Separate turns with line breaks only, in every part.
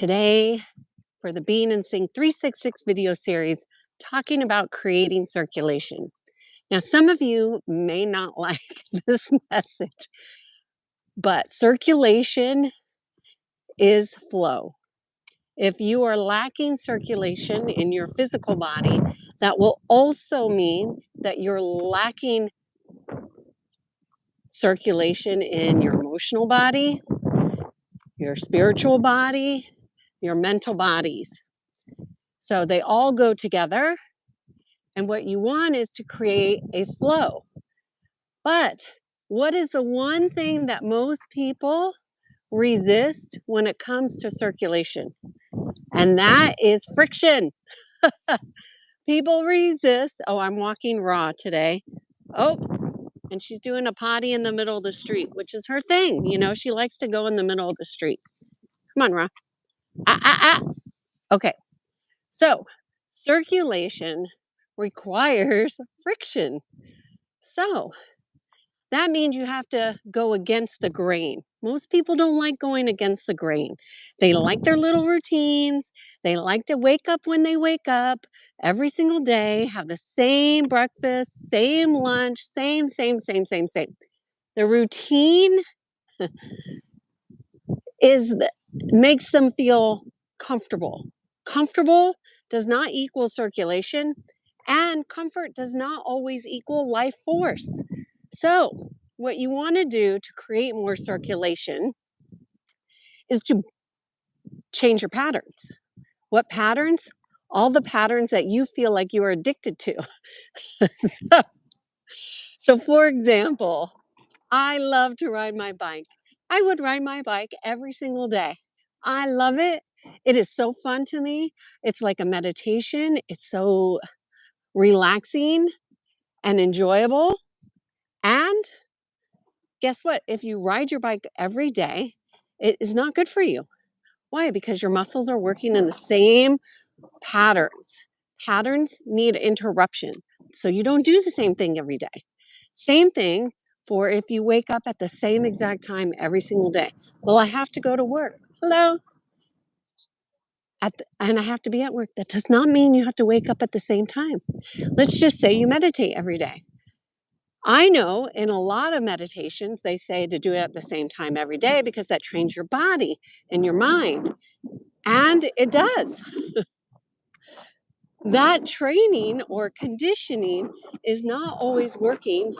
today for the Bean and Sing 366 video series talking about creating circulation. Now, some of you may not like this message, but circulation is flow. If you are lacking circulation in your physical body, that will also mean that you're lacking circulation in your emotional body, your spiritual body, your mental bodies. So they all go together. And what you want is to create a flow. But what is the one thing that most people resist when it comes to circulation? And that is friction. People resist. Oh, I'm walking raw today. Oh, and she's doing a potty in the middle of the street, which is her thing. You know, she likes to go in the middle of the street. Come on, Ra. Okay. So circulation requires friction. So that means you have to go against the grain. Most people don't like going against the grain. They like their little routines. They like to wake up when they wake up every single day, have the same breakfast, same lunch, same. The routine makes them feel comfortable. Comfortable does not equal circulation, and comfort does not always equal life force. So, what you want to do to create more circulation is to change your patterns. What patterns? All the patterns that you feel like you are addicted to. so, for example, I love to ride my bike. I would ride my bike every single day. I love it. It is so fun to me. It's like a meditation. It's so relaxing and enjoyable. And guess what? If you ride your bike every day, it is not good for you. Why? Because your muscles are working in the same patterns. Patterns need interruption. So you don't do the same thing every day. Same thing for if you wake up at the same exact time every single day. Well, I have to go to work. Hello. And I have to be at work. That does not mean you have to wake up at the same time. Let's just say you meditate every day. I know in a lot of meditations, they say to do it at the same time every day because that trains your body and your mind. And it does. That training or conditioning is not always working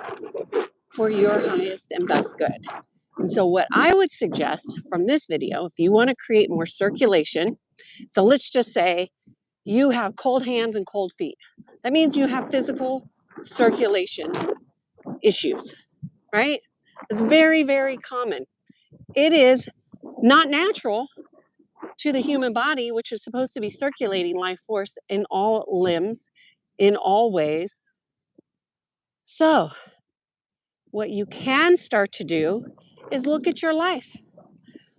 for your highest and best good. And so what I would suggest from this video, if you want to create more circulation, so let's just say you have cold hands and cold feet. That means you have physical circulation issues, right? It's very, very common. It is not natural to the human body, which is supposed to be circulating life force in all limbs, in all ways. So, what you can start to do is look at your life.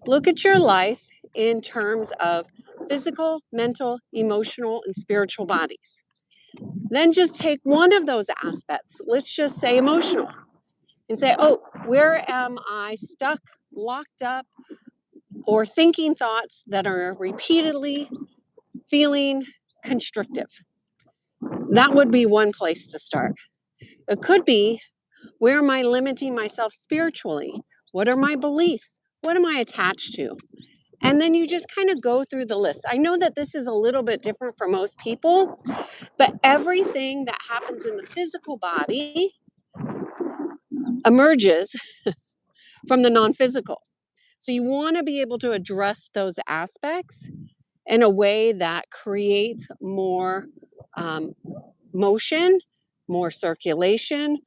Look at your life in terms of physical, mental, emotional, and spiritual bodies. Then just take one of those aspects. Let's just say emotional. And say, oh, where am I stuck, locked up, or thinking thoughts that are repeatedly feeling constrictive? That would be one place to start. It could be, where am I limiting myself spiritually? What are my beliefs? What am I attached to? And then you just kind of go through the list. I know that this is a little bit different for most people, but everything that happens in the physical body emerges from the non-physical. So you want to be able to address those aspects in a way that creates more motion, more circulation,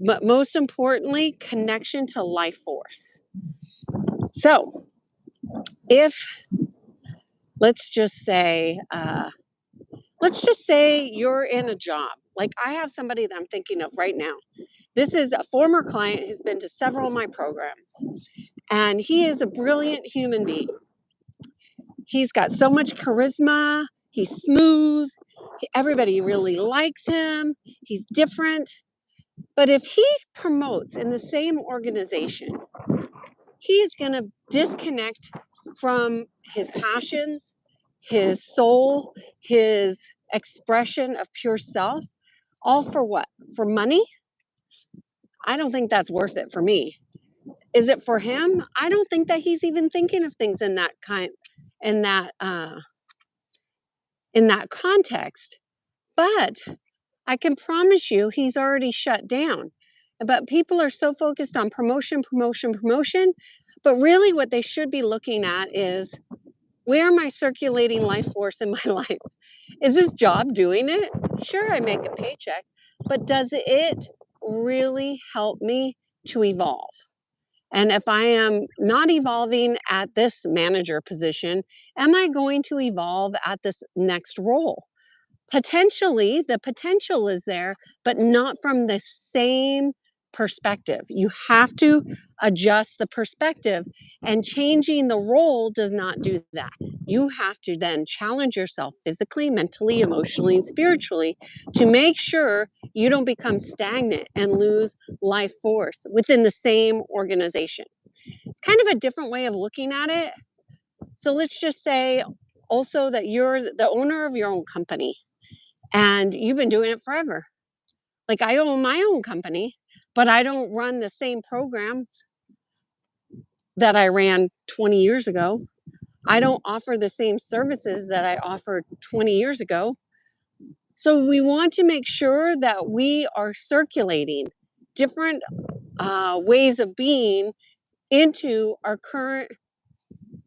but most importantly, connection to life force. So if, let's just say you're in a job. Like I have somebody that I'm thinking of right now. This is a former client who's been to several of my programs, and he is a brilliant human being. He's got so much charisma. He's smooth. Everybody really likes him. He's different. But if he promotes in the same organization, he is going to disconnect from his passions, his soul, his expression of pure self, all for what? For money? I don't think that's worth it for me. Is it for him? I don't think that he's even thinking of things in that kind, in that uh, in that context. But I can promise you, he's already shut down. But people are so focused on promotion, promotion, promotion. But really, what they should be looking at is, where am I circulating life force in my life? Is this job doing it? Sure, I make a paycheck, but does it really help me to evolve? And if I am not evolving at this manager position, am I going to evolve at this next role? Potentially, the potential is there, but not from the same perspective. You have to adjust the perspective, and changing the role does not do that. You have to then challenge yourself physically, mentally, emotionally, and spiritually to make sure you don't become stagnant and lose life force within the same organization. It's kind of a different way of looking at it. So let's just say also that you're the owner of your own company and you've been doing it forever. Like, I own my own company, but I don't run the same programs that I ran 20 years ago. I don't offer the same services that I offered 20 years ago. So we want to make sure that we are circulating different ways of being into our current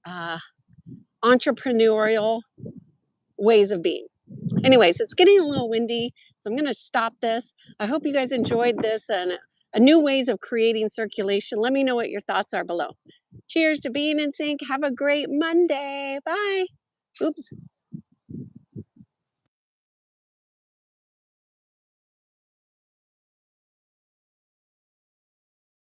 uh, entrepreneurial ways of being. Anyways, it's getting a little windy, so I'm going to stop this. I hope you guys enjoyed this and a new ways of creating circulation. Let me know what your thoughts are below. Cheers to being in sync. Have a great Monday. Bye. Oops.